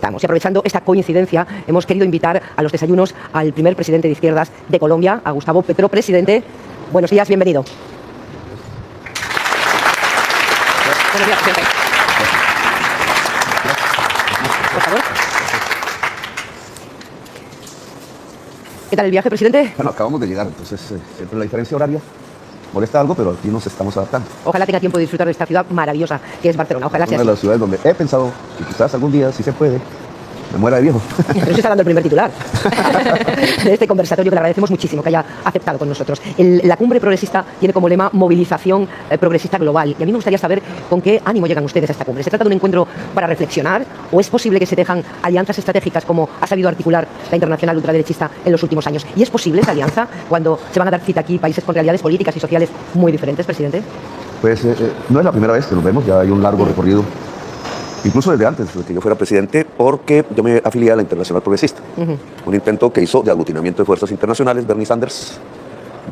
estamos. Y aprovechando esta coincidencia, hemos querido invitar a los desayunos al primer presidente de izquierdas de Colombia, a Gustavo Petro. Presidente, buenos días, bienvenido. Buenos días, presidente. Por favor. ¿Qué tal el viaje, presidente? Bueno, acabamos de llegar, entonces siempre la diferencia horaria molesta algo, pero aquí nos estamos adaptando. Ojalá tenga tiempo de disfrutar de esta ciudad maravillosa que es Barcelona. Ojalá sea una de las ciudades donde he pensado que quizás algún día, si se puede, me muera de viejo. Pero se está dando el primer titular de este conversatorio, que le agradecemos muchísimo que haya aceptado con nosotros. La cumbre progresista tiene como lema movilización progresista global. Y a mí me gustaría saber con qué ánimo llegan ustedes a esta cumbre. ¿Se trata de un encuentro para reflexionar o es posible que se dejan alianzas estratégicas como ha sabido articular la internacional ultraderechista en los últimos años? ¿Y es posible esa alianza cuando se van a dar cita aquí países con realidades políticas y sociales muy diferentes, presidente? Pues no es la primera vez que nos vemos, ya hay un largo recorrido. Incluso desde antes de que yo fuera presidente, porque yo me afilié a la Internacional Progresista. Un intento que hizo de aglutinamiento de fuerzas internacionales, Bernie Sanders,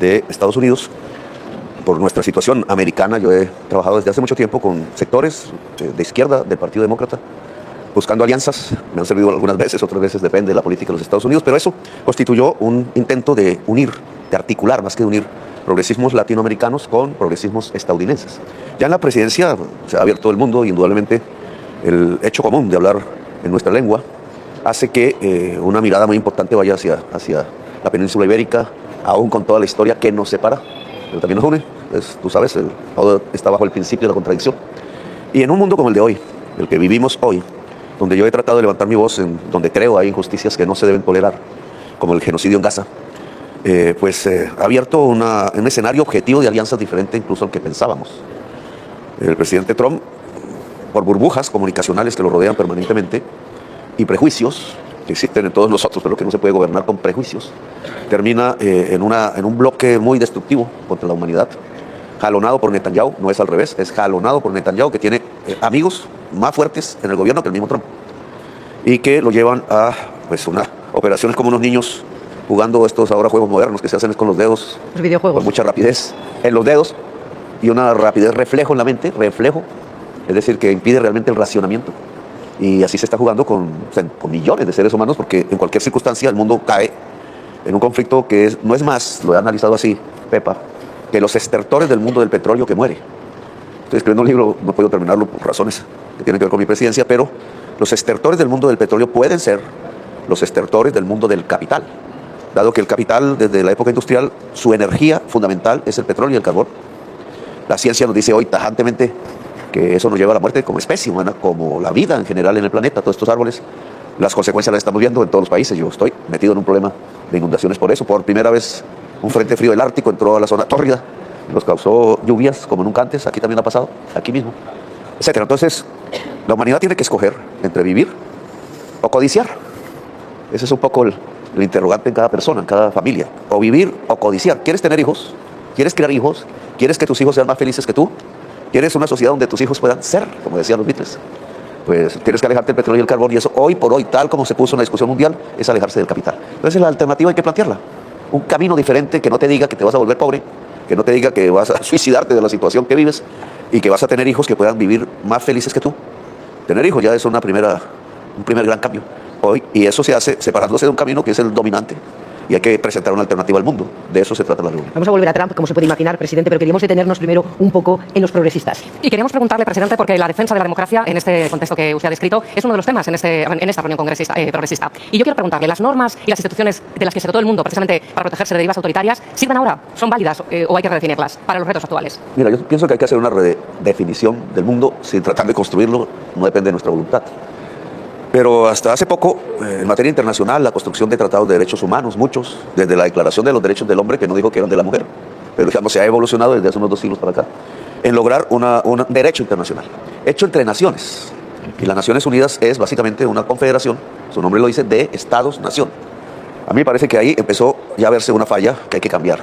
de Estados Unidos. Por nuestra situación americana, yo he trabajado desde hace mucho tiempo con sectores de izquierda del Partido Demócrata, buscando alianzas. Me han servido algunas veces, otras veces depende de la política de los Estados Unidos, pero eso constituyó un intento de unir, de articular, más que de unir, progresismos latinoamericanos con progresismos estadounidenses. Ya en la presidencia se ha abierto el mundo y indudablemente el hecho común de hablar en nuestra lengua hace que una mirada muy importante vaya hacia la península ibérica, aún con toda la historia que nos separa, pero también nos une. Pues, tú sabes, todo está bajo el principio de la contradicción. Y en un mundo como el de hoy, el que vivimos hoy, donde yo he tratado de levantar mi voz, donde creo hay injusticias que no se deben tolerar, como el genocidio en Gaza, ha abierto un escenario objetivo de alianzas diferente incluso al que pensábamos. El presidente Trump, por burbujas comunicacionales que lo rodean permanentemente y prejuicios que existen en todos nosotros, pero que no se puede gobernar con prejuicios, termina en un bloque muy destructivo contra la humanidad, jalonado por Netanyahu. No es al revés, es jalonado por Netanyahu, que tiene amigos más fuertes en el gobierno que el mismo Trump, y que lo llevan a unas operaciones como unos niños jugando estos ahora juegos modernos que se hacen con los dedos, los videojuegos, con mucha rapidez en los dedos y una rapidez reflejo en la mente, es decir, que impide realmente el racionamiento. Y así se está jugando con millones de seres humanos, porque en cualquier circunstancia el mundo cae en un conflicto que no es más, lo he analizado así, Pepa, que los estertores del mundo del petróleo que muere. Estoy escribiendo un libro, no puedo terminarlo por razones que tienen que ver con mi presidencia, pero los estertores del mundo del petróleo pueden ser los estertores del mundo del capital, dado que el capital, desde la época industrial, su energía fundamental es el petróleo y el carbón. La ciencia nos dice hoy tajantemente que eso nos lleva a la muerte como especie humana, como la vida en general en el planeta, todos estos árboles. Las consecuencias las estamos viendo en todos los países. Yo estoy metido en un problema de inundaciones por eso. Por primera vez, un frente frío del Ártico entró a la zona tórrida, nos causó lluvias como nunca antes. Aquí también ha pasado, aquí mismo, etcétera. Entonces, la humanidad tiene que escoger entre vivir o codiciar. Ese es un poco el interrogante en cada persona, en cada familia. O vivir o codiciar. ¿Quieres tener hijos? ¿Quieres crear hijos? ¿Quieres que tus hijos sean más felices que tú? ¿Quieres una sociedad donde tus hijos puedan ser, como decían los Beatles? Pues tienes que alejarte del petróleo y el carbón, y eso hoy por hoy, tal como se puso en la discusión mundial, es alejarse del capital. Entonces la alternativa hay que plantearla. Un camino diferente que no te diga que te vas a volver pobre, que no te diga que vas a suicidarte de la situación que vives y que vas a tener hijos que puedan vivir más felices que tú. Tener hijos ya es un primer gran cambio hoy, y eso se hace separándose de un camino que es el dominante. Y hay que presentar una alternativa al mundo. De eso se trata la reunión. Vamos a volver a Trump, como se puede imaginar, presidente, pero queríamos detenernos primero un poco en los progresistas. Y queríamos preguntarle, presidente, porque la defensa de la democracia, en este contexto que usted ha descrito, es uno de los temas en esta reunión progresista. Y yo quiero preguntarle, ¿las normas y las instituciones de las que se dotó el mundo precisamente para protegerse de derivas autoritarias sirven ahora? ¿Son válidas o hay que redefinirlas para los retos actuales? Mira, yo pienso que hay que hacer una redefinición del mundo sin tratar de construirlo. No depende de nuestra voluntad. Pero hasta hace poco, en materia internacional, la construcción de tratados de derechos humanos, muchos, desde la Declaración de los Derechos del Hombre, que no dijo que eran de la mujer, pero digamos se ha evolucionado desde hace unos 2 siglos para acá, en lograr un derecho internacional, hecho entre naciones. Y las Naciones Unidas es básicamente una confederación, su nombre lo dice, de Estados-nación. A mí me parece que ahí empezó ya a verse una falla que hay que cambiar.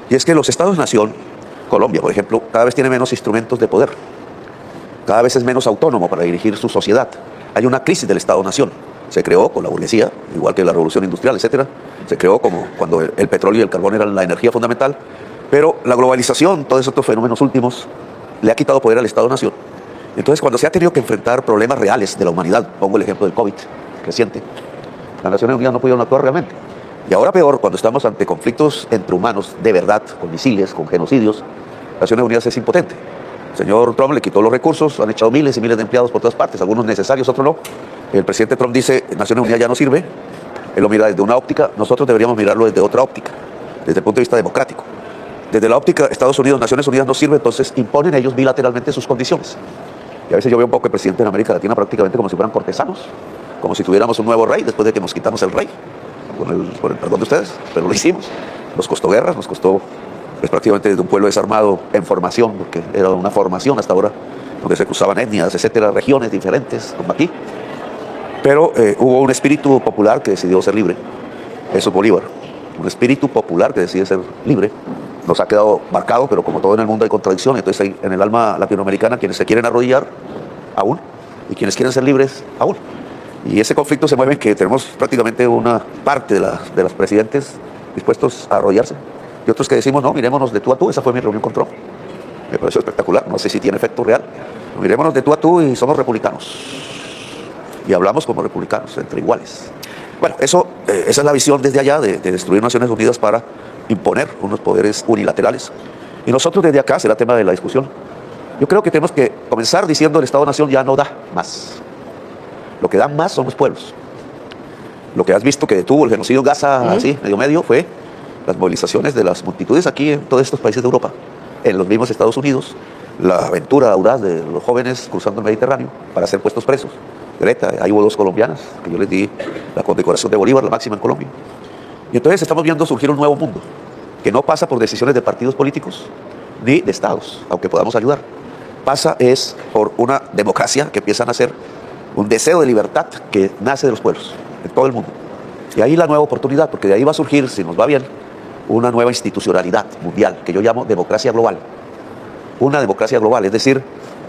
Y es que los Estados-nación, Colombia, por ejemplo, cada vez tiene menos instrumentos de poder, cada vez es menos autónomo para dirigir su sociedad. Hay una crisis del Estado-nación. Se creó con la burguesía, igual que la revolución industrial, etcétera. Se creó como cuando el petróleo y el carbón eran la energía fundamental. Pero la globalización, todos estos fenómenos últimos, le ha quitado poder al Estado-nación. Entonces, cuando se ha tenido que enfrentar problemas reales de la humanidad, pongo el ejemplo del COVID, reciente, las Naciones Unidas no pudieron actuar realmente. Y ahora peor, cuando estamos ante conflictos entre humanos de verdad, con misiles, con genocidios, las Naciones Unidas es impotente. El señor Trump le quitó los recursos, han echado miles y miles de empleados por todas partes, algunos necesarios, otros no. El presidente Trump dice, Naciones Unidas ya no sirve, él lo mira desde una óptica, nosotros deberíamos mirarlo desde otra óptica, desde el punto de vista democrático. Desde la óptica Estados Unidos, Naciones Unidas no sirve, entonces imponen ellos bilateralmente sus condiciones. Y a veces yo veo un poco el presidente de América Latina prácticamente como si fueran cortesanos, como si tuviéramos un nuevo rey después de que nos quitamos el rey, con el perdón de ustedes, pero lo hicimos. Nos costó guerras, nos costó pues, prácticamente desde un pueblo desarmado en formación, porque era una formación hasta ahora, donde se cruzaban etnias, etcétera, regiones diferentes, como aquí. Pero hubo un espíritu popular que decidió ser libre, eso es Bolívar, un espíritu popular que decide ser libre. Nos ha quedado marcado, pero como todo en el mundo hay contradicciones, entonces hay en el alma latinoamericana quienes se quieren arrodillar aún y quienes quieren ser libres aún. Y ese conflicto se mueve en que tenemos prácticamente una parte de las presidentes dispuestos a arrodillarse y otros que decimos, no, mirémonos de tú a tú. Esa fue mi reunión con Trump, me pareció espectacular, no sé si tiene efecto real. Mirémonos de tú a tú y somos republicanos y hablamos como republicanos, entre iguales. Bueno, esa es la visión desde allá de destruir Naciones Unidas para imponer unos poderes unilaterales. Y nosotros desde acá, será tema de la discusión, yo creo que tenemos que comenzar diciendo el Estado-Nación ya no da más. Lo que dan más son los pueblos. Lo que has visto que detuvo el genocidio en Gaza, así, medio, fue las movilizaciones de las multitudes aquí en todos estos países de Europa, en los mismos Estados Unidos, la aventura audaz de los jóvenes cruzando el Mediterráneo para ser puestos presos. Greta, ahí hubo 2 colombianas, que yo les di la condecoración de Bolívar, la máxima en Colombia. Y entonces estamos viendo surgir un nuevo mundo, que no pasa por decisiones de partidos políticos, ni de estados, aunque podamos ayudar. Pasa es por una democracia que empieza a nacer, un deseo de libertad que nace de los pueblos, en todo el mundo. Y ahí la nueva oportunidad, porque de ahí va a surgir, si nos va bien, una nueva institucionalidad mundial, que yo llamo democracia global. Una democracia global, es decir,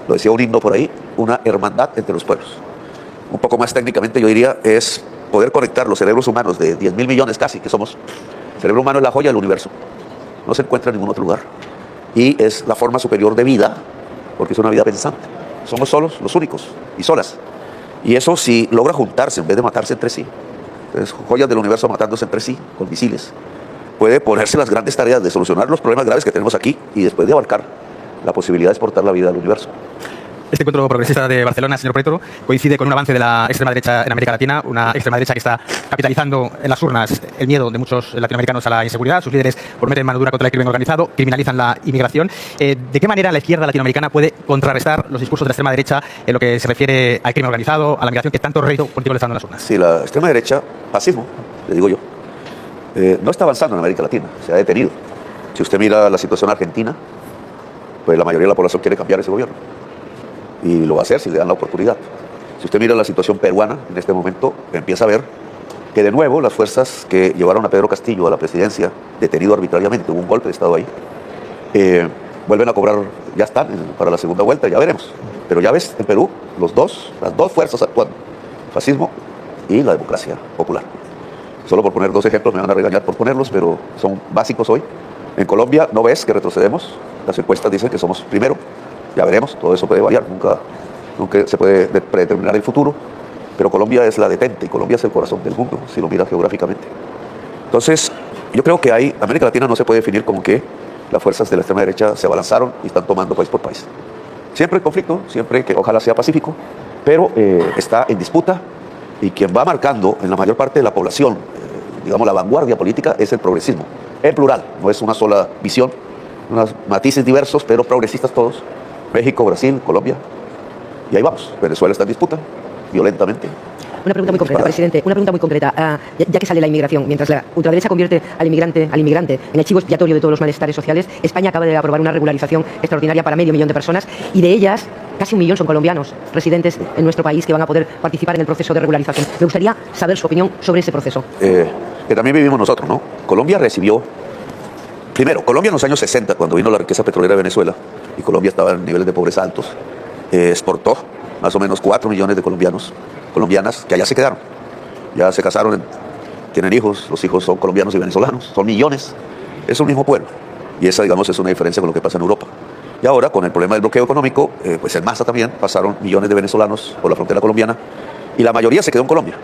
lo decía un himno por ahí, una hermandad entre los pueblos. Un poco más técnicamente yo diría es poder conectar los cerebros humanos de 10.000 millones casi que somos. El cerebro humano es la joya del universo, no se encuentra en ningún otro lugar y es la forma superior de vida porque es una vida pensante. Somos solos, los únicos y solas, y eso si logra juntarse en vez de matarse entre sí, entonces joyas del universo matándose entre sí con misiles, puede ponerse las grandes tareas de solucionar los problemas graves que tenemos aquí y después de abarcar la posibilidad de exportar la vida al universo. Este encuentro progresista de Barcelona, señor Proyecto, coincide con un avance de la extrema derecha en América Latina, una extrema derecha que está capitalizando en las urnas el miedo de muchos latinoamericanos a la inseguridad. Sus líderes prometen mano dura contra el crimen organizado, criminalizan la inmigración. ¿De qué manera la izquierda latinoamericana puede contrarrestar los discursos de la extrema derecha en lo que se refiere al crimen organizado, a la migración que tanto rédito político le está dando en las urnas? Sí, la extrema derecha, fascismo, le digo yo, no está avanzando en América Latina, se ha detenido. Si usted mira la situación argentina, pues la mayoría de la población quiere cambiar ese gobierno. Y lo va a hacer si le dan la oportunidad. Si usted mira la situación peruana, en este momento empieza a ver que de nuevo las fuerzas que llevaron a Pedro Castillo a la presidencia, detenido arbitrariamente, hubo un golpe de Estado ahí, vuelven a cobrar, ya están para la segunda vuelta, ya veremos. Pero ya ves, en Perú, las dos fuerzas actuando, fascismo y la democracia popular. Solo por poner 2 ejemplos, me van a regañar por ponerlos, pero son básicos hoy. En Colombia no ves que retrocedemos, las encuestas dicen que somos primero. Ya veremos, todo eso puede variar, nunca se puede predeterminar el futuro, pero Colombia es la detente y Colombia es el corazón del mundo, si lo miras geográficamente. Entonces, yo creo que América Latina no se puede definir como que las fuerzas de la extrema derecha se abalanzaron y están tomando país por país. Siempre hay conflicto, siempre que ojalá sea pacífico, pero está en disputa y quien va marcando en la mayor parte de la población, digamos la vanguardia política, es el progresismo, en plural, no es una sola visión, unos matices diversos, pero progresistas todos. México, Brasil, Colombia. Y ahí vamos. Venezuela está en disputa, violentamente. Una pregunta muy concreta, presidente. Una pregunta muy concreta. Ya que sale la inmigración, mientras la ultraderecha convierte al inmigrante en el chivo expiatorio de todos los malestares sociales, España acaba de aprobar una regularización extraordinaria para 500.000 de personas y de ellas casi 1 millón son colombianos residentes en nuestro país que van a poder participar en el proceso de regularización. Me gustaría saber su opinión sobre ese proceso. Que también vivimos nosotros, ¿no? Colombia recibió... Primero, Colombia en los años 60, cuando vino la riqueza petrolera de Venezuela, y Colombia estaba en niveles de pobreza altos, exportó más o menos 4 millones de colombianas que allá se quedaron. Ya se casaron, tienen hijos, los hijos son colombianos y venezolanos, son millones. Es un mismo pueblo. Y esa, digamos, es una diferencia con lo que pasa en Europa. Y ahora, con el problema del bloqueo económico, pues en masa también pasaron millones de venezolanos por la frontera colombiana y la mayoría se quedó en Colombia.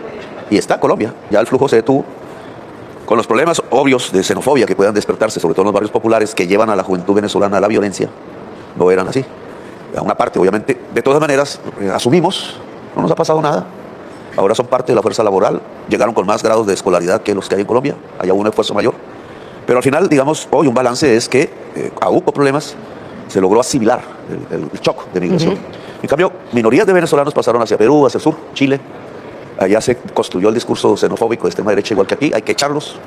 y está en Colombia. Ya el flujo se detuvo. Con los problemas obvios de xenofobia que puedan despertarse, sobre todo en los barrios populares, que llevan a la juventud venezolana a la violencia, no eran así. A una parte, obviamente. De todas maneras, asumimos, no nos ha pasado nada. Ahora son parte de la fuerza laboral, llegaron con más grados de escolaridad que los que hay en Colombia, hay un esfuerzo mayor. Pero al final, digamos, hoy un balance es que, aún con problemas, se logró asimilar el shock de migración. En cambio, minorías de venezolanos pasaron hacia Perú, hacia el sur, Chile. Allá se construyó el discurso xenofóbico de extrema derecha, igual que aquí, hay que echarlos.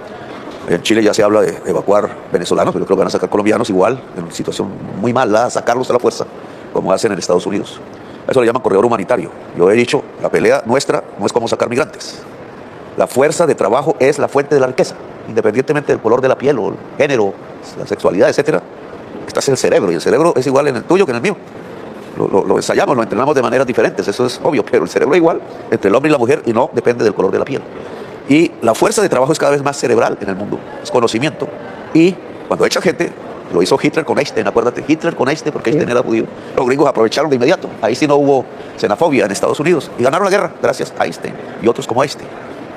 En Chile ya se habla de evacuar venezolanos, pero yo creo que van a sacar colombianos igual, en una situación muy mala, sacarlos a la fuerza, como hacen en Estados Unidos. Eso le llaman corredor humanitario. Yo he dicho, la pelea nuestra no es cómo sacar migrantes. La fuerza de trabajo es la fuente de la riqueza, independientemente del color de la piel o el género, la sexualidad, etcétera. Estás en el cerebro, y el cerebro es igual en el tuyo que en el mío. Lo ensayamos, lo entrenamos de maneras diferentes, eso es obvio, pero el cerebro es igual entre el hombre y la mujer y no depende del color de la piel. Y la fuerza de trabajo es cada vez más cerebral en el mundo, es conocimiento. Y cuando echa gente, lo hizo Hitler con Einstein, acuérdate, Hitler con Einstein, porque Einstein era judío. Los gringos aprovecharon de inmediato, ahí sí no hubo xenofobia en Estados Unidos y ganaron la guerra gracias a Einstein y otros como Einstein.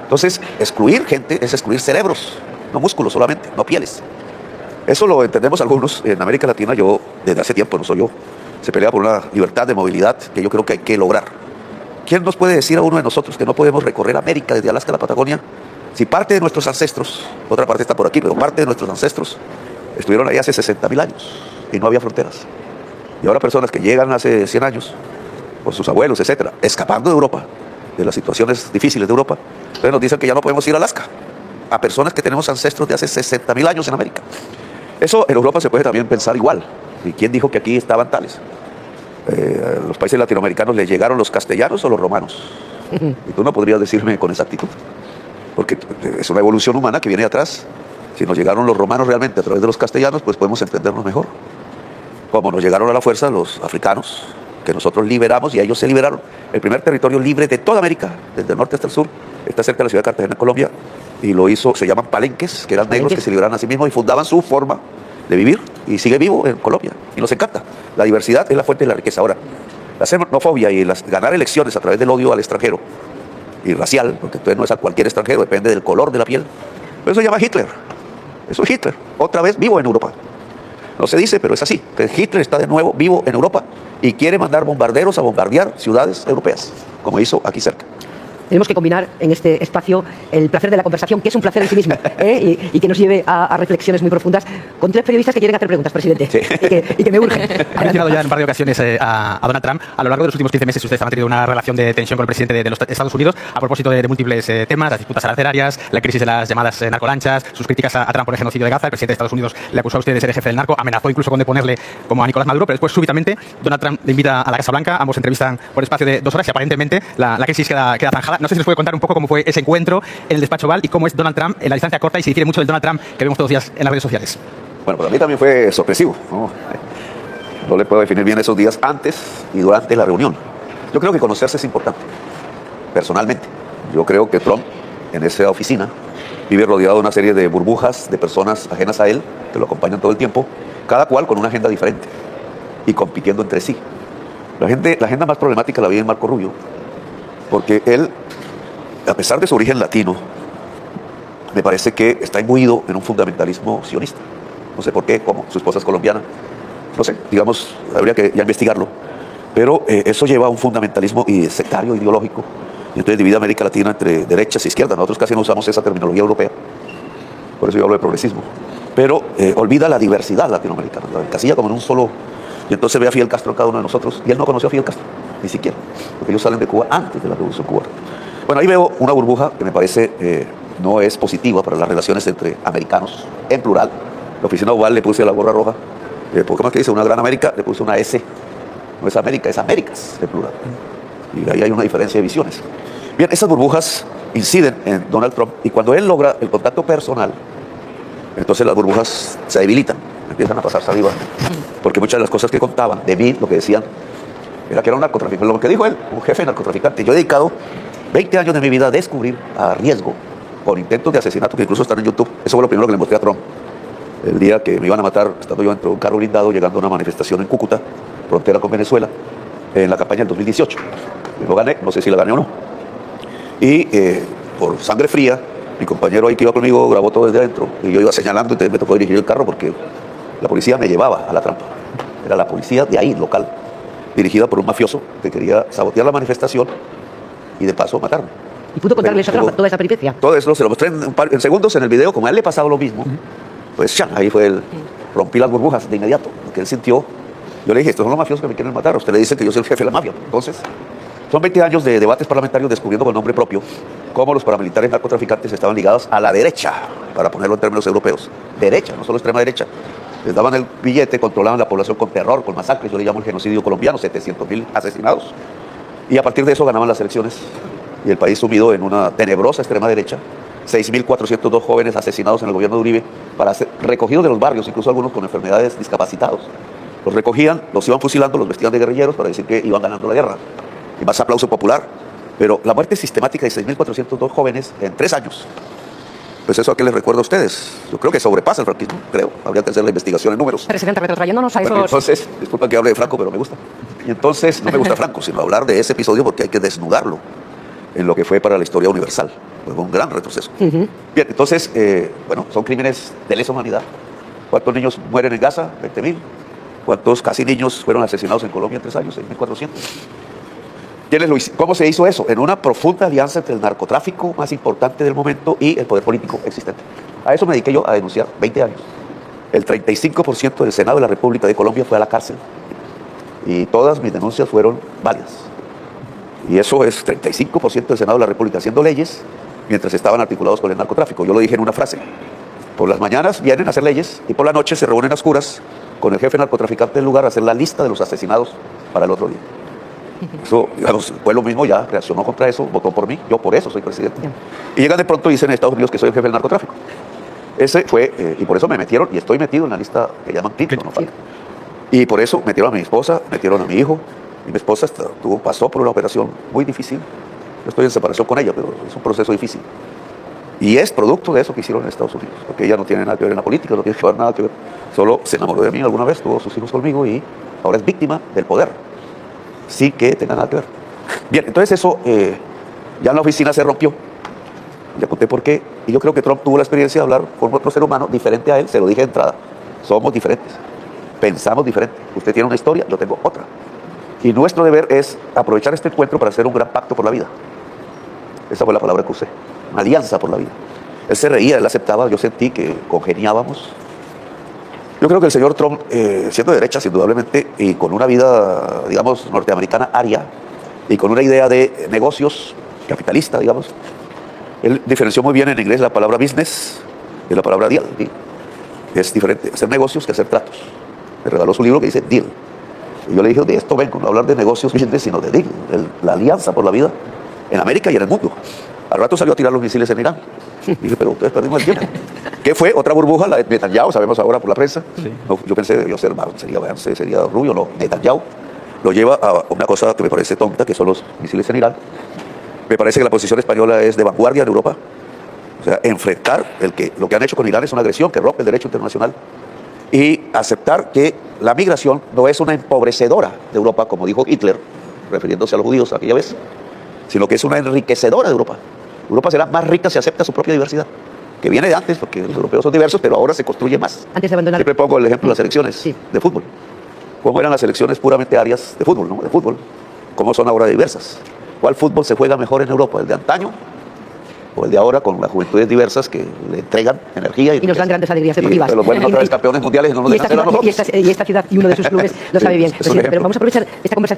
Entonces, excluir gente es excluir cerebros, no músculos solamente, no pieles. Eso lo entendemos algunos. En América Latina, yo desde hace tiempo, no soy yo, se pelea por una libertad de movilidad que yo creo que hay que lograr. ¿Quién nos puede decir a uno de nosotros que no podemos recorrer América desde Alaska a la Patagonia? Si parte de nuestros ancestros, otra parte está por aquí, pero parte de nuestros ancestros estuvieron ahí hace 60.000 años y no había fronteras. Y ahora personas que llegan hace 100 años, con sus abuelos, etcétera, escapando de Europa, de las situaciones difíciles de Europa, entonces nos dicen que ya no podemos ir a Alaska, a personas que tenemos ancestros de hace 60.000 años en América. Eso en Europa se puede también pensar igual. ¿Y quién dijo que aquí estaban tales? ¿A los países latinoamericanos les llegaron los castellanos o los romanos? Y tú no podrías decirme con exactitud, porque es una evolución humana que viene de atrás. Si nos llegaron los romanos realmente a través de los castellanos, pues podemos entendernos mejor. Como nos llegaron a la fuerza los africanos, que nosotros liberamos y ellos se liberaron. El primer territorio libre de toda América, desde el norte hasta el sur, está cerca de la ciudad de Cartagena, Colombia, y lo hizo, se llaman palenques, que eran negros que se liberaron a sí mismos y fundaban su forma de vivir, y sigue vivo en Colombia, y nos encanta. La diversidad es la fuente de la riqueza. Ahora, la xenofobia y ganar elecciones a través del odio al extranjero, y racial, porque entonces no es a cualquier extranjero, depende del color de la piel, pero eso se llama Hitler. Eso es Hitler, otra vez vivo en Europa. No se dice, pero es así, que Hitler está de nuevo vivo en Europa y quiere mandar bombarderos a bombardear ciudades europeas, como hizo aquí cerca. Tenemos que combinar en este espacio el placer de la conversación, que es un placer en sí mismo, y que nos lleve a reflexiones muy profundas, con tres periodistas que quieren hacer preguntas, presidente, sí. y que me urgen. Ha mencionado ya en un par de ocasiones a Donald Trump. A lo largo de los últimos 15 meses ustedes han tenido una relación de tensión con el presidente de los Estados Unidos a propósito de múltiples temas, las disputas arancelarias, la crisis de las llamadas narcolanchas, sus críticas a Trump por el genocidio de Gaza. El presidente de Estados Unidos le acusó a usted de ser el jefe del narco, amenazó incluso con deponerle como a Nicolás Maduro, pero después súbitamente Donald Trump le invita a la Casa Blanca, ambos entrevistan por espacio de 2 horas y aparentemente la crisis queda zanjada. No sé si nos puede contar un poco cómo fue ese encuentro en el despacho Oval y cómo es Donald Trump en la distancia corta y se difiere mucho del Donald Trump que vemos todos los días en las redes sociales. Bueno, para mí también fue sorpresivo, ¿no? No le puedo definir bien esos días antes y durante la reunión. Yo creo que conocerse es importante, personalmente. Yo creo que Trump, en esa oficina, vive rodeado de una serie de burbujas de personas ajenas a él, que lo acompañan todo el tiempo, cada cual con una agenda diferente y compitiendo entre sí. La agenda más problemática la vive en Marco Rubio, porque él, a pesar de su origen latino, me parece que está imbuido en un fundamentalismo sionista. No sé por qué, cómo, su esposa es colombiana. No sé, digamos, habría que ya investigarlo. Pero eso lleva a un fundamentalismo sectario, ideológico. Y entonces divide a América Latina entre derechas e izquierdas. Nosotros casi no usamos esa terminología europea. Por eso yo hablo de progresismo. Pero olvida la diversidad latinoamericana. La encasilla como en un solo... Y entonces ve a Fidel Castro en cada uno de nosotros. Y él no conoció a Fidel Castro, ni siquiera. Porque ellos salen de Cuba antes de la Revolución Cubana. Bueno, ahí veo una burbuja que me parece no es positiva para las relaciones entre americanos, en plural. La oficina Oval le puse la gorra roja. ¿Por qué más que dice? Una gran América, le puse una S. No es América, es Américas, en plural. Y ahí hay una diferencia de visiones. Bien, esas burbujas inciden en Donald Trump y cuando él logra el contacto personal, entonces las burbujas se debilitan, empiezan a pasar saliva. Porque muchas de las cosas que contaban de mí, lo que decían, era que era un narcotraficante. Lo que dijo él, un jefe narcotraficante. Yo he dedicado 20 años de mi vida a descubrir a riesgo por intentos de asesinato que incluso están en YouTube. Eso fue lo primero que le mostré a Trump. El día que me iban a matar, estando yo dentro de un carro blindado, llegando a una manifestación en Cúcuta, frontera con Venezuela, en la campaña del 2018. Lo gané, no sé si la gané o no. Y por sangre fría, mi compañero ahí que iba conmigo grabó todo desde adentro y yo iba señalando, entonces me tocó dirigir el carro porque la policía me llevaba a la trampa. Era la policía de ahí, local, dirigida por un mafioso que quería sabotear la manifestación y de paso matarme. ¿Y pudo contarle esa trampa, toda esa peripecia? Todo eso se lo mostré en segundos en el video, como a él le pasaba lo mismo, pues ya, ahí fue rompí las burbujas de inmediato, lo que él sintió. Yo le dije, estos son los mafiosos que me quieren matar, usted le dice que yo soy el jefe de la mafia. Entonces, son 20 años de debates parlamentarios descubriendo con nombre propio cómo los paramilitares narcotraficantes estaban ligados a la derecha, para ponerlo en términos europeos. Derecha, no solo extrema derecha. Les daban el billete, controlaban la población con terror, con masacres, yo le llamo el genocidio colombiano, 700.000 asesinados. Y a partir de eso ganaban las elecciones y el país sumido en una tenebrosa extrema derecha. 6.402 jóvenes asesinados en el gobierno de Uribe, recogidos de los barrios, incluso algunos con enfermedades, discapacitados. Los recogían, los iban fusilando, los vestían de guerrilleros para decir que iban ganando la guerra. Y más aplauso popular. Pero la muerte sistemática de 6.402 jóvenes en 3 años, pues eso a qué les recuerdo a ustedes. Yo creo que sobrepasa el franquismo, creo. Habría que hacer la investigación en números. Presidente, retrotrayéndonos a esos... Bueno, entonces, disculpa que hable de Franco, pero me gusta. Y entonces, no me gusta Franco, sino hablar de ese episodio porque hay que desnudarlo en lo que fue para la historia universal. Fue un gran retroceso. Bien, entonces, bueno, son crímenes de lesa humanidad. ¿Cuántos niños mueren en Gaza? 20.000. ¿Cuántos casi niños fueron asesinados en Colombia en 3 años? 6.400. ¿Cómo se hizo eso? En una profunda alianza entre el narcotráfico más importante del momento y el poder político existente. A eso me dediqué yo a denunciar 20 años. El 35% del Senado de la República de Colombia fue a la cárcel. Y todas mis denuncias fueron válidas. Y eso es 35% del Senado de la República haciendo leyes mientras estaban articulados con el narcotráfico. Yo lo dije en una frase. Por las mañanas vienen a hacer leyes y por la noche se reúnen a oscuras con el jefe narcotraficante del lugar a hacer la lista de los asesinados para el otro día. Eso, digamos, el pueblo mismo ya reaccionó contra eso, votó por mí, yo por eso soy presidente. Y llegan de pronto y dicen en Estados Unidos que soy el jefe del narcotráfico. Ese fue, y por eso me metieron, y estoy metido en la lista que llaman Clinton, no falta. Y por eso metieron a mi esposa, metieron a mi hijo, y mi esposa pasó por una operación muy difícil. Yo estoy en separación con ella, pero es un proceso difícil. Y es producto de eso que hicieron en Estados Unidos, porque ella no tiene nada que ver en la política, no tiene que ver nada que ver. Solo se enamoró de mí alguna vez, tuvo sus hijos conmigo y ahora es víctima del poder. Sí que tenga nada que ver. Bien, entonces eso ya en la oficina se rompió. Ya conté por qué. Y yo creo que Trump tuvo la experiencia de hablar con otro ser humano diferente a él. Se lo dije de entrada. Somos diferentes. Pensamos diferente. Usted tiene una historia, yo tengo otra. Y nuestro deber es aprovechar este encuentro para hacer un gran pacto por la vida. Esa fue la palabra que usé. Una alianza por la vida. Él se reía, él aceptaba. Yo sentí que congeniábamos. Yo creo que el señor Trump, siendo de derecha, indudablemente, y con una vida, digamos, norteamericana aria, y con una idea de negocios capitalista, digamos, él diferenció muy bien en inglés la palabra business de la palabra deal. Es diferente hacer negocios que hacer tratos. Me regaló su libro que dice Deal. Y yo le dije, de esto vengo, no hablar de negocios business, sino de deal, la alianza por la vida en América y en el mundo. Al rato salió a tirar los misiles en Irán. Dije, pero ustedes perdimos el tiempo. ¿Qué fue? Otra burbuja, la de Netanyahu, sabemos ahora por la prensa. Sí. No, yo pensé, debió ser Barnes, sería Rubio, no, Netanyahu. Lo lleva a una cosa que me parece tonta, que son los misiles en Irán. Me parece que la posición española es de vanguardia en Europa. O sea, enfrentar lo que han hecho con Irán es una agresión que rompe el derecho internacional. Y aceptar que la migración no es una empobrecedora de Europa, como dijo Hitler, refiriéndose a los judíos aquella vez, sino que es una enriquecedora de Europa. Europa será más rica si acepta su propia diversidad, que viene de antes, porque los europeos son diversos, pero ahora se construye más. Antes de abandonar... Siempre pongo el ejemplo de las selecciones de fútbol. ¿Cómo eran las selecciones puramente arias de fútbol, no? De fútbol. ¿Cómo son ahora diversas? ¿Cuál fútbol se juega mejor en Europa? ¿El de antaño o el de ahora con las juventudes diversas que le entregan energía? Y nos dan grandes alegrías deportivas. Pero vuelven otra vez campeones mundiales y no nos dejan ser a nosotros. Y esta ciudad y uno de sus clubes lo sabe bien. Pero vamos a aprovechar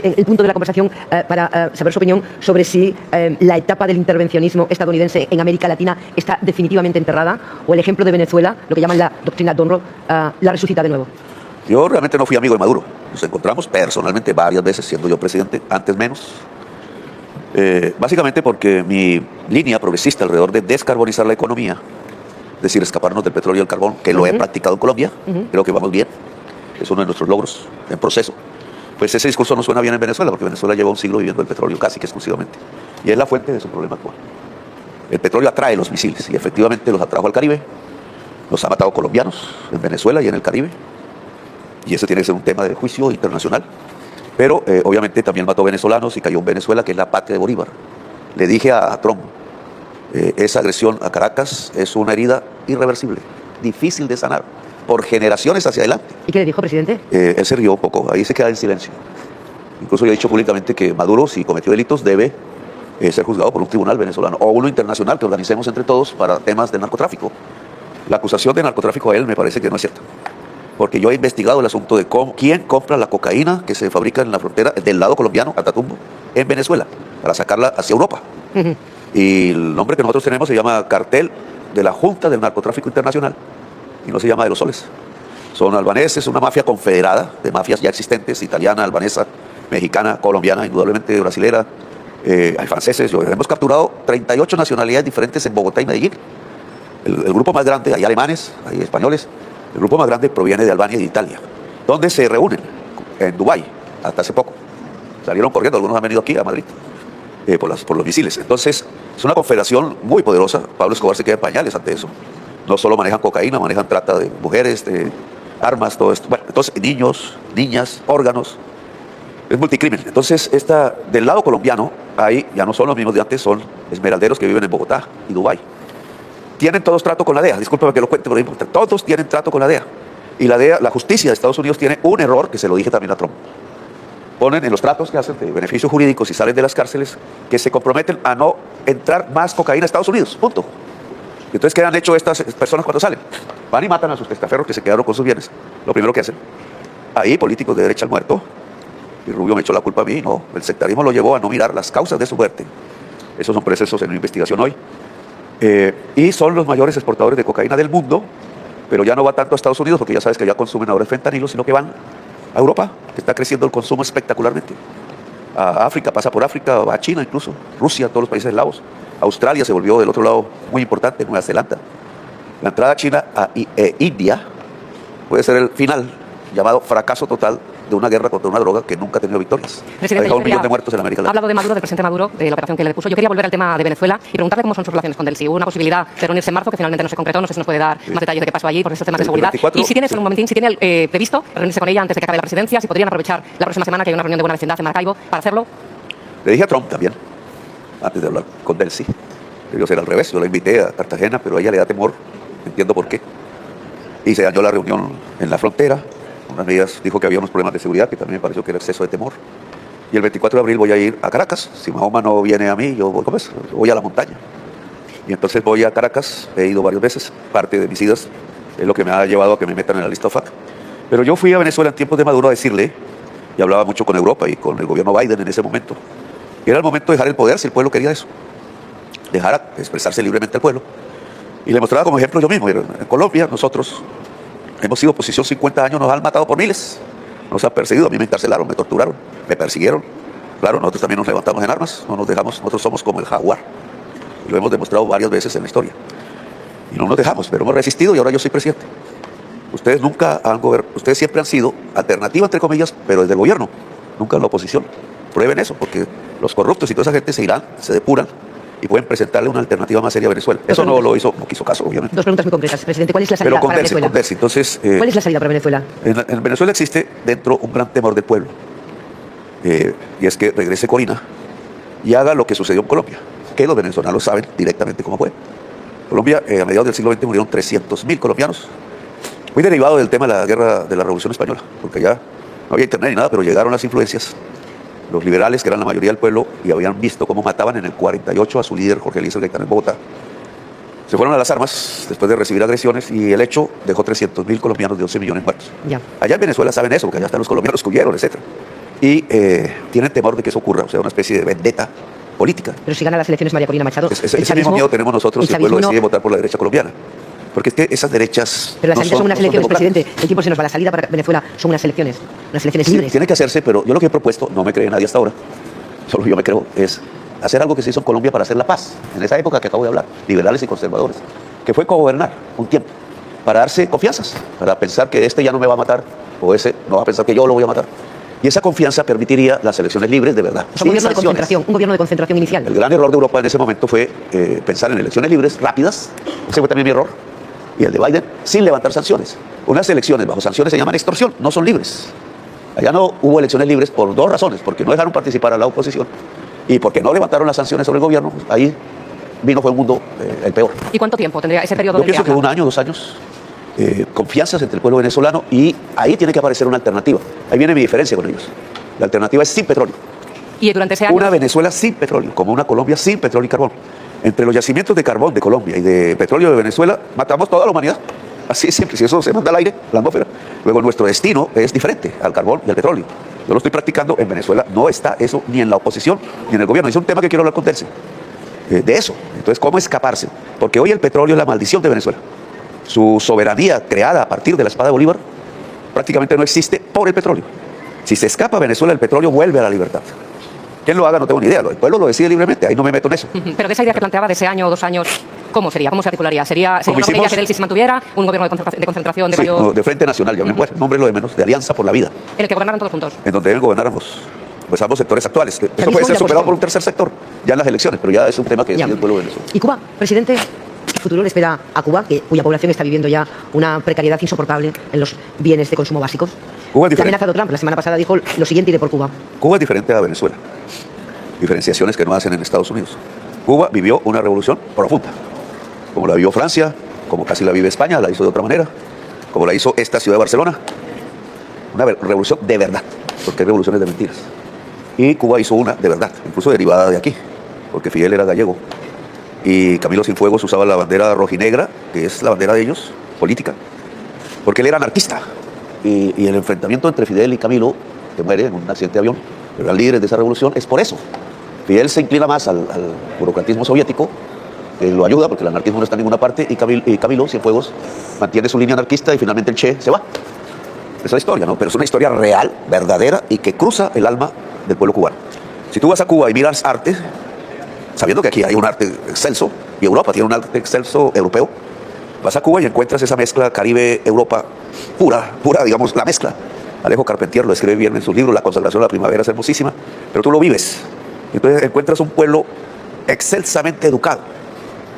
el punto de la conversación para saber su opinión sobre si la etapa del intervencionismo estadounidense en América Latina está definitivamente enterrada o el ejemplo de Venezuela, lo que llaman la doctrina Donroe, la resucita de nuevo. Yo realmente no fui amigo de Maduro. Nos encontramos personalmente varias veces, siendo yo presidente, antes menos. Básicamente porque mi línea progresista alrededor de descarbonizar la economía, es decir, escaparnos del petróleo y el carbón, que lo he practicado en Colombia, creo que vamos bien, es uno de nuestros logros en proceso. Pues ese discurso no suena bien en Venezuela, porque Venezuela lleva un siglo viviendo el petróleo casi que exclusivamente, y es la fuente de su problema actual. El petróleo atrae los misiles, y efectivamente los atrajo al Caribe, los ha matado colombianos en Venezuela y en el Caribe, y ese tiene que ser un tema de juicio internacional. Pero obviamente también mató venezolanos y cayó en Venezuela, que es la patria de Bolívar. Le dije a Trump, esa agresión a Caracas es una herida irreversible, difícil de sanar, por generaciones hacia adelante. ¿Y qué le dijo, presidente? Él se rió un poco, ahí se queda en silencio. Incluso yo he dicho públicamente que Maduro, si cometió delitos, debe ser juzgado por un tribunal venezolano o uno internacional que organicemos entre todos para temas de narcotráfico. La acusación de narcotráfico a él me parece que no es cierta, porque yo he investigado el asunto de quién compra la cocaína que se fabrica en la frontera del lado colombiano, Catatumbo, en Venezuela, para sacarla hacia Europa. Y el nombre que nosotros tenemos se llama Cartel de la Junta del Narcotráfico Internacional y no se llama de los Soles. Son albaneses, una mafia confederada de mafias ya existentes, italiana, albanesa, mexicana, colombiana, indudablemente brasilera, hay franceses. Hemos capturado 38 nacionalidades diferentes en Bogotá y Medellín. El grupo más grande, hay alemanes, hay españoles, el grupo más grande proviene de Albania y de Italia, donde se reúnen en Dubái hasta hace poco. Salieron corriendo, algunos han venido aquí a Madrid por los misiles. Entonces, es una confederación muy poderosa. Pablo Escobar se queda en pañales ante eso. No solo manejan cocaína, manejan trata de mujeres, de armas, todo esto. Bueno, entonces, niños, niñas, órganos. Es multicrimen. Entonces, del lado colombiano, ahí ya no son los mismos de antes, son esmeralderos que viven en Bogotá y Dubái. Tienen todos trato con la DEA. Discúlpame que lo cuente, pero todos tienen trato con la DEA. Y la DEA, la justicia de Estados Unidos, tiene un error que se lo dije también a Trump. Ponen en los tratos que hacen de beneficios jurídicos y salen de las cárceles que se comprometen a no entrar más cocaína a Estados Unidos. Punto. Entonces, ¿qué han hecho estas personas cuando salen? Van y matan a sus testaferros que se quedaron con sus bienes. Lo primero que hacen. Ahí, políticos de derecha han muerto. Y Rubio me echó la culpa a mí. No, el sectarismo lo llevó a no mirar las causas de su muerte. Esos son procesos en investigación hoy. Y son los mayores exportadores de cocaína del mundo, pero ya no va tanto a Estados Unidos, porque ya sabes que ya consumen ahora el fentanilo, sino que van a Europa, que está creciendo el consumo espectacularmente. A África, pasa por África, va a China incluso, Rusia, todos los países laos. Australia se volvió del otro lado muy importante, Nueva Zelanda. La entrada a China e India puede ser el final, llamado fracaso total de una guerra contra una droga que nunca ha tenido victorias. Presidente, ha dejado 1 millón de muertos en América Latina. Ha hablado de Maduro, del presidente Maduro, de la operación que le puso. Yo quería volver al tema de Venezuela y preguntarle cómo son sus relaciones con él. Si hubo una posibilidad de reunirse en marzo, que finalmente no se concretó. No sé si nos puede dar más detalles de qué pasó allí por esos temas de seguridad. 24, y si tiene, solo un momentín, si tiene previsto reunirse con ella antes de que acabe la presidencia, si podrían aprovechar la próxima semana que hay una reunión de buena vecindad en Maracaibo para hacerlo. Le dije a Trump también, antes de hablar con Delcy, debió ser al revés. Yo la invité a Cartagena, pero a ella le da temor. Entiendo por qué. Y se dañó la reunión en la frontera. Unas medidas, dijo que había unos problemas de seguridad, que también me pareció que era exceso de temor. Y el 24 de abril voy a ir a Caracas. Si Mahoma no viene a mí, yo voy, ¿cómo es? Voy a la montaña. Y entonces voy a Caracas, he ido varias veces. Parte de mis idas es lo que me ha llevado a que me metan en la lista OFAC. Pero yo fui a Venezuela en tiempos de Maduro a decirle, y hablaba mucho con Europa y con el gobierno Biden en ese momento, que era el momento de dejar el poder si el pueblo quería eso. Dejar expresarse libremente al pueblo. Y le mostraba como ejemplo yo mismo. En Colombia, nosotros hemos sido oposición 50 años, nos han matado por miles, nos han perseguido, a mí me encarcelaron, me torturaron, me persiguieron. Claro, nosotros también nos levantamos en armas, no nos dejamos, nosotros somos como el jaguar. Y lo hemos demostrado varias veces en la historia. Y no nos dejamos, pero hemos resistido y ahora yo soy presidente. Ustedes nunca han gobernado, ustedes siempre han sido alternativa, entre comillas, pero desde el gobierno, nunca en la oposición. Prueben eso, porque los corruptos y toda esa gente se irán, se depuran y pueden presentarle una alternativa más seria a Venezuela. Eso no lo hizo, no quizo caso, obviamente. Dos preguntas muy concretas, presidente. ¿Cuál es la salida para Venezuela? Con Delcy. Entonces, ¿cuál es la salida para Venezuela? En Venezuela existe dentro un gran temor del pueblo. Y es que regrese Corina y haga lo que sucedió en Colombia, que los venezolanos saben directamente cómo fue. Colombia, a mediados del siglo XX murieron 300.000 colombianos, muy derivado del tema de la guerra de la Revolución Española, porque ya no había internet ni nada, pero llegaron las influencias. Los liberales, que eran la mayoría del pueblo, y habían visto cómo mataban en el 48 a su líder, Jorge Eliezer Gaitán, en Bogotá. Se fueron a las armas después de recibir agresiones y el hecho dejó 300.000 colombianos de 11 millones muertos. Ya. Allá en Venezuela saben eso, porque allá están los colombianos que huyeron, etc. Y tienen temor de que eso ocurra, o sea, una especie de vendetta política. Pero si gana las elecciones María Corina Machado... Ese mismo miedo tenemos nosotros si el pueblo decide votar por la derecha colombiana. Porque es que esas derechas... Pero las salidas son unas elecciones, presidente. El tiempo se nos va. La salida para Venezuela son unas elecciones libres. Sí, tiene que hacerse, pero yo lo que he propuesto, no me cree nadie hasta ahora, solo yo me creo, es hacer algo que se hizo en Colombia para hacer la paz. En esa época que acabo de hablar, liberales y conservadores, que fue cogobernar un tiempo, para darse confianzas, para pensar que este ya no me va a matar, o ese no va a pensar que yo lo voy a matar. Y esa confianza permitiría las elecciones libres de verdad. O sea, un gobierno de concentración inicial. El gran error de Europa en ese momento fue pensar en elecciones libres, rápidas. Ese fue también mi error. Y el de Biden, sin levantar sanciones. Unas elecciones bajo sanciones se llaman extorsión, no son libres. Allá no hubo elecciones libres por dos razones: porque no dejaron participar a la oposición y porque no levantaron las sanciones sobre el gobierno. Ahí vino fue un mundo el peor. ¿Y cuánto tiempo tendría ese periodo? Yo pienso que 1 año, 2 años, confianzas entre el pueblo venezolano, y ahí tiene que aparecer una alternativa. Ahí viene mi diferencia con ellos. La alternativa es sin petróleo. Y durante ese año... Una Venezuela sin petróleo, como una Colombia sin petróleo y carbón. Entre los yacimientos de carbón de Colombia y de petróleo de Venezuela, matamos toda la humanidad. Así es simple, si eso se manda al aire, la atmósfera. Luego nuestro destino es diferente al carbón y al petróleo. Yo lo estoy practicando en Venezuela, no está eso ni en la oposición ni en el gobierno. Es un tema que quiero hablar con Delcy, de eso. Entonces, ¿cómo escaparse? Porque hoy el petróleo es la maldición de Venezuela. Su soberanía creada a partir de la espada de Bolívar prácticamente no existe por el petróleo. Si se escapa Venezuela, el petróleo vuelve a la libertad. ¿Quién lo haga? No tengo ni idea. El pueblo lo decide libremente. Ahí no me meto en eso. Pero de esa idea que planteaba de ese año o 2 años, ¿cómo sería? ¿Cómo se articularía? ¿Sería una medida que Delcy se mantuviera? ¿Un gobierno de concentración de sí, varios...? No, de Frente Nacional, nombre lo de menos, de Alianza por la Vida. En el que gobernaran todos juntos. En donde deben gobernar ambos sectores actuales. Eso puede ser superado por un tercer sector, ya en las elecciones, pero ya es un tema que decide el pueblo de Venezuela. ¿Y Cuba, presidente? ¿Qué futuro le espera a Cuba, cuya población está viviendo ya una precariedad insoportable en los bienes de consumo básicos? Cuba es diferente. La amenazado Trump la semana pasada dijo lo siguiente y de por Cuba. Cuba es diferente a Venezuela. Diferenciaciones que no hacen en Estados Unidos. Cuba vivió una revolución profunda, como la vivió Francia, como casi la vive España, la hizo de otra manera, como la hizo esta ciudad de Barcelona. Una revolución de verdad, porque hay revoluciones de mentiras. Y Cuba hizo una de verdad, incluso derivada de aquí, porque Fidel era gallego y Camilo Cienfuegos usaba la bandera rojinegra, que es la bandera de ellos, política, porque él era anarquista. Y el enfrentamiento entre Fidel y Camilo, que muere en un accidente de avión, pero eran líderes de esa revolución, es por eso. Fidel se inclina más al burocratismo soviético, que lo ayuda porque el anarquismo no está en ninguna parte, y Camilo Cienfuegos mantiene su línea anarquista y finalmente el Che se va. Esa es la historia, ¿no? Pero es una historia real, verdadera y que cruza el alma del pueblo cubano. Si tú vas a Cuba y miras arte, sabiendo que aquí hay un arte excelso, y Europa tiene un arte excelso europeo, vas a Cuba y encuentras esa mezcla Caribe-Europa pura, digamos, la mezcla. Alejo Carpentier lo escribe bien en sus libros, La consagración de la primavera es hermosísima, pero tú lo vives. Entonces encuentras un pueblo excelsamente educado,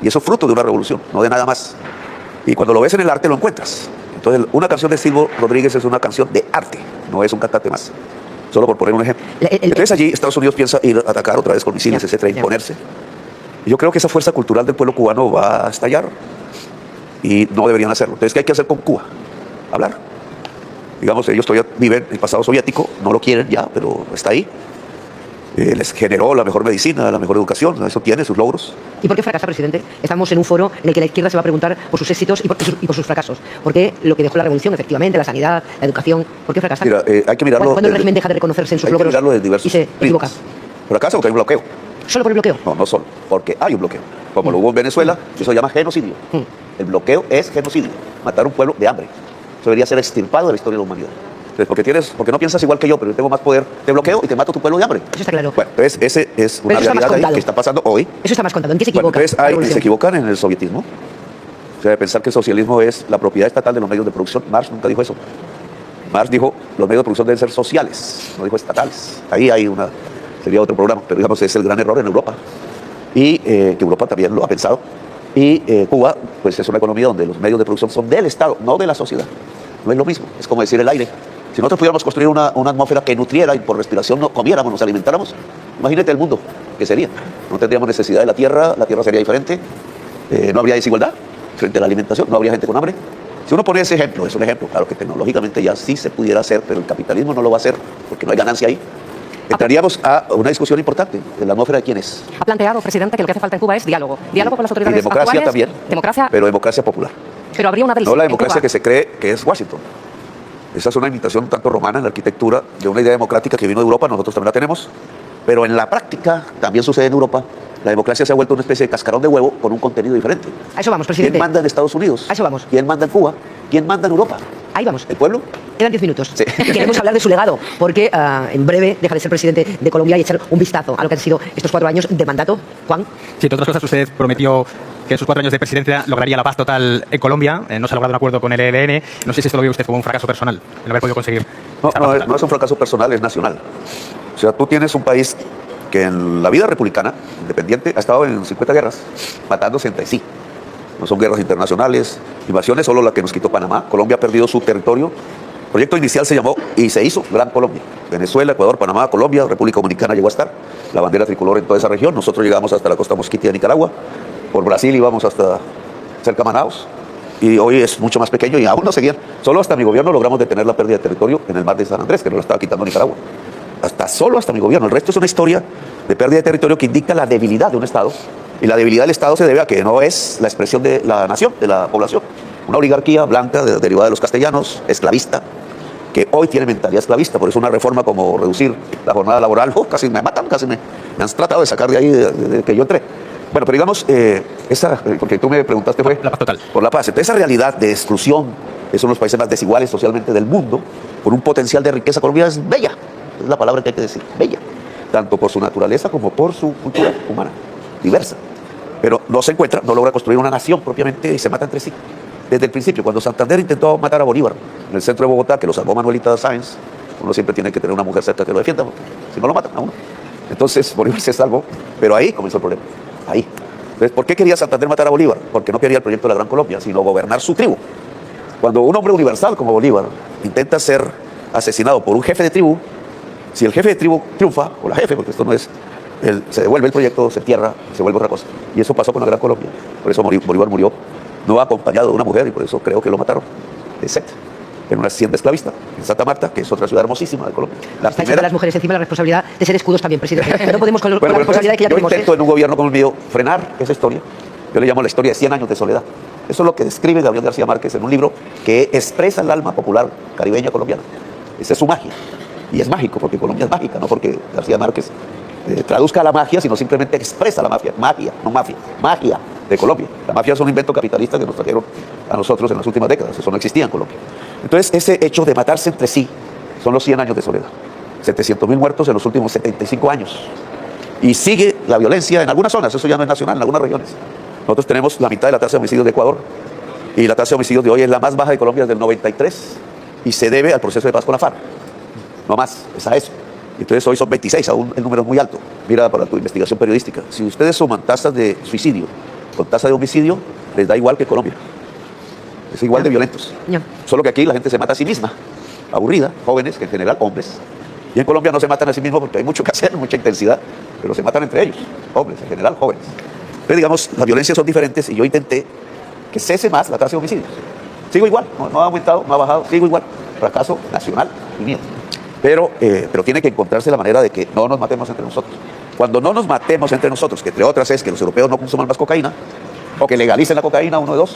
y eso es fruto de una revolución, no de nada más. Y cuando lo ves en el arte lo encuentras. Entonces una canción de Silvio Rodríguez es una canción de arte, no es un cantante más. Solo por poner un ejemplo. Entonces allí Estados Unidos piensa ir a atacar otra vez con misiles, etcétera, imponerse. Y yo creo que esa fuerza cultural del pueblo cubano va a estallar y no deberían hacerlo. Entonces, ¿qué hay que hacer con Cuba? Hablar. Digamos, ellos todavía viven el pasado soviético, no lo quieren ya, pero está ahí. Les generó la mejor medicina, la mejor educación, eso tiene sus logros. ¿Y por qué fracasa, presidente? Estamos en un foro en el que la izquierda se va a preguntar por sus éxitos y por sus fracasos. ¿Por qué lo que dejó la revolución, efectivamente, la sanidad, la educación, por qué fracasa? Mira, hay que mirarlo. ¿Cuándo el régimen deja de reconocerse en sus logros y se equivoca? ¿Fracasa porque hay un bloqueo? ¿Solo por el bloqueo? No, no solo, porque hay un bloqueo. Como lo hubo en Venezuela, eso se llama genocidio. El bloqueo es genocidio, matar a un pueblo de hambre. Eso debería ser extirpado de la historia de la humanidad. Porque no piensas igual que yo, pero yo tengo más poder, te bloqueo y te mato tu pueblo de hambre. Eso está claro. Bueno, entonces ese es una realidad ahí que está pasando hoy. Eso está más contado. ¿En qué se equivoca? Bueno, entonces se equivocan en el sovietismo. O sea, de pensar que el socialismo es la propiedad estatal de los medios de producción. Marx nunca dijo eso. Marx dijo, los medios de producción deben ser sociales, no dijo estatales. Ahí hay sería otro programa, pero digamos es el gran error en Europa. Y que Europa también lo ha pensado. Y Cuba, pues es una economía donde los medios de producción son del Estado, no de la sociedad. No es lo mismo, es como decir el aire. Si nosotros pudiéramos construir una atmósfera que nutriera y por respiración no comiéramos, nos alimentáramos, imagínate el mundo que sería. No tendríamos necesidad de la tierra sería diferente, no habría desigualdad frente a la alimentación, no habría gente con hambre. Si uno pone ese ejemplo, es un ejemplo, claro que tecnológicamente ya sí se pudiera hacer, pero el capitalismo no lo va a hacer porque no hay ganancia ahí. Entraríamos a una discusión importante de la atmósfera de quién es. Ha planteado, presidente, que lo que hace falta en Cuba es diálogo. Diálogo con las autoridades y democracia actuales. También. Democracia. Pero democracia popular. Pero habría una no la democracia que se cree que es Washington. Esa es una imitación un tanto romana en la arquitectura de una idea democrática que vino de Europa, nosotros también la tenemos. Pero en la práctica, también sucede en Europa, la democracia se ha vuelto una especie de cascarón de huevo con un contenido diferente. A eso vamos, presidente. ¿Quién manda en Estados Unidos? A eso vamos. ¿Quién manda en Cuba? ¿Quién manda en Europa? Ahí vamos. ¿El pueblo? Quedan 10 minutos. Sí. Queremos hablar de su legado, porque en breve deja de ser presidente de Colombia y echar un vistazo a lo que han sido estos 4 años de mandato. Juan. Sí, entre otras cosas, usted prometió que en sus 4 años de presidencia lograría la paz total en Colombia. No se ha logrado un acuerdo con el ELN. No sé si esto lo ve usted como un fracaso personal, el haber podido conseguir. No es un fracaso personal, es nacional. O sea, tú tienes un país que en la vida republicana, independiente, ha estado en 50 guerras, matándose entre sí. No son guerras internacionales, invasiones, solo la que nos quitó Panamá. Colombia ha perdido su territorio proyecto inicial se llamó y se hizo Gran Colombia. Venezuela, Ecuador, Panamá, Colombia, República Dominicana llegó a estar. La bandera tricolor en toda esa región. Nosotros llegamos hasta la costa mosquití de Nicaragua. Por Brasil íbamos hasta cerca de Manaus. Y hoy es mucho más pequeño y aún no seguían. Solo hasta mi gobierno logramos detener la pérdida de territorio en el mar de San Andrés, que no lo estaba quitando Nicaragua. Solo hasta mi gobierno. El resto es una historia de pérdida de territorio que indica la debilidad de un Estado. Y la debilidad del Estado se debe a que no es la expresión de la nación, de la población. Una oligarquía blanca derivada de los castellanos, esclavista, que hoy tiene mentalidad esclavista. Por eso una reforma como reducir la jornada laboral, casi me matan, casi me han tratado de sacar de ahí de que yo entré. Bueno, pero digamos, porque tú me preguntaste fue la paz total. Por la paz. Entonces esa realidad de exclusión, que son los países más desiguales socialmente del mundo, por un potencial de riqueza, Colombia es bella, es la palabra que hay que decir, bella, tanto por su naturaleza como por su cultura humana, diversa. Pero no se encuentra, no logra construir una nación propiamente y se mata entre sí. Desde el principio, cuando Santander intentó matar a Bolívar en el centro de Bogotá, que lo salvó Manuelita Sáenz, uno siempre tiene que tener una mujer cerca que lo defienda, porque si no lo matan a uno. Entonces Bolívar se salvó, pero ahí comenzó el problema, ahí. Entonces, ¿por qué quería Santander matar a Bolívar? Porque no quería el proyecto de la Gran Colombia, sino gobernar su tribu. Cuando un hombre universal como Bolívar intenta ser asesinado por un jefe de tribu, si el jefe de tribu triunfa, o la jefe, porque esto no es, se devuelve el proyecto, se entierra, se vuelve otra cosa. Y eso pasó con la Gran Colombia. Por eso Bolívar murió no acompañado de una mujer, y por eso creo que lo mataron de sed, en una hacienda esclavista, en Santa Marta, que es otra ciudad hermosísima de Colombia. La primera de las mujeres encima la responsabilidad de ser escudos también, presidente. No podemos con la responsabilidad que ya tenemos. Yo intento en un gobierno como el mío frenar esa historia. Yo le llamo la historia de 100 años de soledad. Eso es lo que describe Gabriel García Márquez en un libro que expresa el alma popular caribeña colombiana. Esa es su magia. Y es mágico, porque Colombia es mágica, no porque García Márquez traduzca la magia, sino simplemente expresa la magia. Magia, no mafia. Magia de Colombia. La mafia es un invento capitalista que nos trajeron a nosotros en las últimas décadas. Eso no existía en Colombia. Entonces, ese hecho de matarse entre sí son los 100 años de soledad. 700.000 muertos en los últimos 75 años. Y sigue la violencia en algunas zonas, eso ya no es nacional, en algunas regiones. Nosotros tenemos la mitad de la tasa de homicidios de Ecuador, y la tasa de homicidios de hoy es la más baja de Colombia desde el 93, y se debe al proceso de paz con la FARC. No más, es a eso. Entonces hoy son 26, aún el número es muy alto. Mira, para tu investigación periodística, si ustedes suman tasas de suicidio con tasa de homicidio, les da igual que Colombia. Es igual de violentos. Solo que aquí la gente se mata a sí misma, aburrida, jóvenes, que en general hombres. Y en Colombia no se matan a sí mismos porque hay mucho que hacer, mucha intensidad, pero se matan entre ellos, hombres, en general jóvenes. Entonces, digamos, las violencias son diferentes y yo intenté que cese más la tasa de homicidios. Sigo igual, no ha aumentado, no ha bajado, sigo igual. Fracaso nacional y mío. Pero tiene que encontrarse la manera de que no nos matemos entre nosotros. Cuando no nos matemos entre nosotros, que entre otras es que los europeos no consuman más cocaína, o que legalicen la cocaína, uno de dos,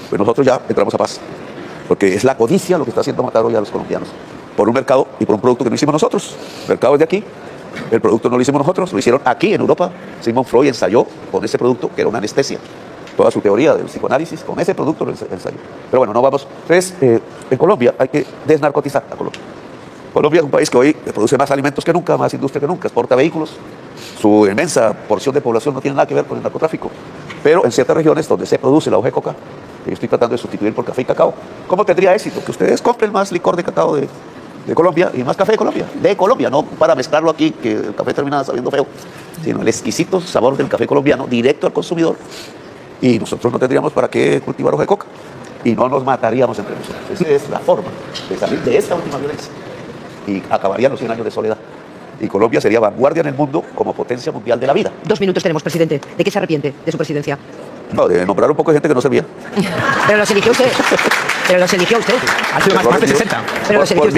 pues nosotros ya entramos a paz. Porque es la codicia lo que está haciendo matar hoy a los colombianos. Por un mercado y por un producto que no hicimos nosotros. El mercado es de aquí, el producto no lo hicimos nosotros, lo hicieron aquí en Europa. Sigmund Freud ensayó con ese producto, que era una anestesia. Toda su teoría del psicoanálisis, con ese producto lo ensayó. Pero bueno, no vamos. Entonces, en Colombia hay que desnarcotizar a Colombia. Colombia es un país que hoy produce más alimentos que nunca, más industria que nunca, exporta vehículos. Su inmensa porción de población no tiene nada que ver con el narcotráfico. Pero en ciertas regiones donde se produce la hoja de coca, que yo estoy tratando de sustituir por café y cacao, ¿cómo tendría éxito? Que ustedes compren más licor de cacao de Colombia y más café de Colombia, no para mezclarlo aquí, que el café termina sabiendo feo, sino el exquisito sabor del café colombiano directo al consumidor. Y nosotros no tendríamos para qué cultivar hoja de coca y no nos mataríamos entre nosotros. Esa es la forma de salir de esta última violencia y acabarían los 100 años de soledad. Y Colombia sería vanguardia en el mundo como potencia mundial de la vida. 2 minutos tenemos, presidente. ¿De qué se arrepiente de su presidencia? No, de nombrar un poco de gente que no servía. Pero los eligió usted. Ha sido más de 60. Pero los eligió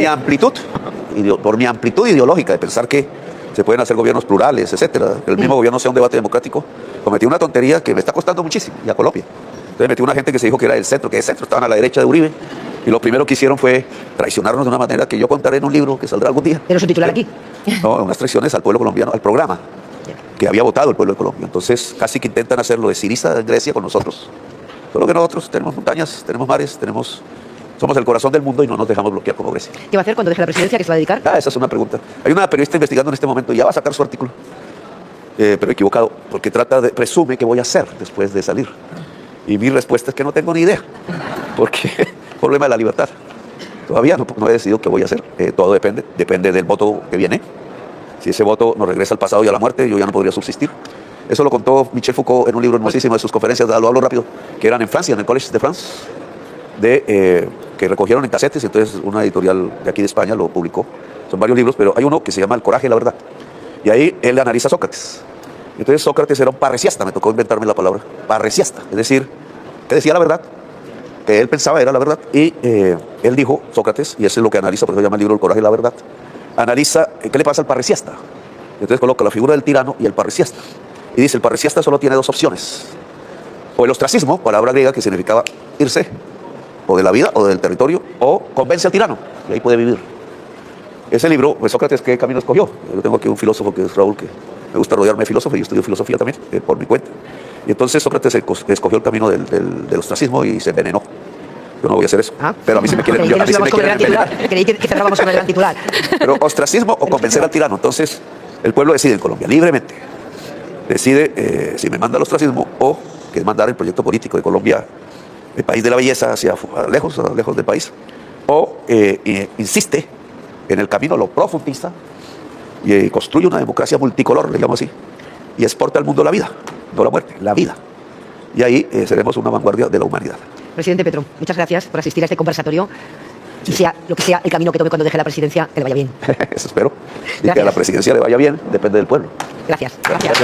usted. Por mi amplitud ideológica de pensar que se pueden hacer gobiernos plurales, etcétera, que el mismo gobierno sea un debate democrático, cometí una tontería que me está costando muchísimo, y a Colombia. Entonces metí una gente que se dijo que era del centro, que de centro estaban a la derecha de Uribe, y lo primero que hicieron fue traicionarnos de una manera que yo contaré en un libro que saldrá algún día. ¿Pero su titular aquí? No, unas traiciones al pueblo colombiano, al programa que había votado el pueblo de Colombia. Entonces casi que intentan hacer lo de Syriza en Grecia con nosotros. Solo que nosotros tenemos montañas, tenemos mares, somos el corazón del mundo y no nos dejamos bloquear como Grecia. ¿Qué va a hacer cuando deje la presidencia? ¿Qué se va a dedicar? Esa es una pregunta. Hay una periodista investigando en este momento y ya va a sacar su artículo, pero equivocado, porque presume que voy a hacer después de salir. Y mi respuesta es que no tengo ni idea, porque problema de la libertad. Todavía no he decidido qué voy a hacer. Todo depende del voto que viene. Si ese voto nos regresa al pasado y a la muerte, yo ya no podría subsistir. Eso lo contó Michel Foucault en un libro hermosísimo de sus conferencias, lo hablo rápido, que eran en Francia, en el Collège de France, que que recogieron en casetes, entonces una editorial de aquí de España lo publicó. Son varios libros, pero hay uno que se llama El coraje y la verdad. Y ahí él analiza a Sócrates. Entonces Sócrates era un parresiasta, me tocó inventarme la palabra, parresiasta, es decir, que decía la verdad, que él pensaba era la verdad, y él dijo, Sócrates, y eso es lo que analiza, por eso se llama el libro El coraje y la verdad, analiza qué le pasa al parresiasta. Entonces coloca la figura del tirano y el parresiasta. Y dice, el parresiasta solo tiene dos opciones. O el ostracismo, palabra griega que significaba irse, o de la vida, o del territorio, o convence al tirano, y ahí puede vivir. Ese libro, pues Sócrates, ¿qué camino escogió? Yo tengo aquí un filósofo que es Raúl, que me gusta rodearme de filósofos, y yo estudio filosofía también, por mi cuenta. Y entonces Sócrates escogió el camino del ostracismo y se envenenó. Yo no voy a hacer eso. Pero a mí se me quiere... Creí que nos íbamos con el gran titular. Creí que cerrábamos con el gran titular. Pero ostracismo o convencer al tirano. Entonces, el pueblo decide en Colombia, libremente. Decide si me manda al ostracismo o que es mandar el proyecto político de Colombia, el país de la belleza, hacia lejos del país. O insiste en el camino, lo profundiza y construye una democracia multicolor, le llamo así, y exporta al mundo la vida, no la muerte, la vida. Y ahí seremos una vanguardia de la humanidad. Presidente Petro, muchas gracias por asistir a este conversatorio. Y sea lo que sea el camino que tome cuando deje la presidencia, que le vaya bien. Eso espero. Y Gracias. que a la presidencia le vaya bien, depende del pueblo. Gracias. Gracias.